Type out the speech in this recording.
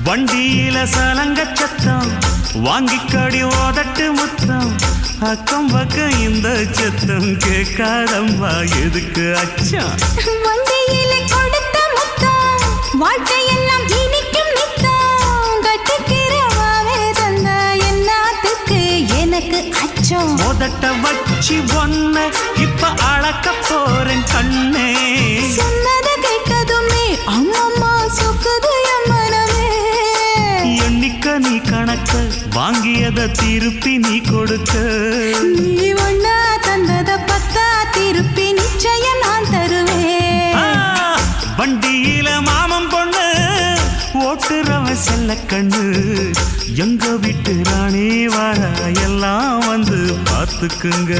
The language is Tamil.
வண்டியில சலங்க சத்தம் வாங்கிக்கடி ஓதட்டு முத்தம் அக்கம் பக்கம் இந்த சத்தம் கேட்காதம்மா எதுக்கு அச்சம் வண்டியில கொடுத்த முத்தம் வாழ்க்கையெல்லாம் இனிக்கும் நித்தம் கட்டுக்கிறவாவே தந்த என்னத்துக்கு எனக்கு அச்சம் ஓதட்ட வச்சு ஒன்ன இப்ப அளக்க போறேன் கண்ணே சொன்னத கேட்டதுமே அம்மம்மா சொக்குது என் மனமே எண்ணிக்க நீ கணக்க வாங்கியத திருப்பி நீ கொடுக்க நீ ஒன்னா தந்தத பத்தா திருப்பி நிச்சயம் நான் தருவேன் வண்டியில மாமன் பொண்ணு ஓட்டுறவன் செல்ல கண்ணு எங்க வீட்டு ராணி வாழ எல்லாம் வந்து பார்த்துக்குங்க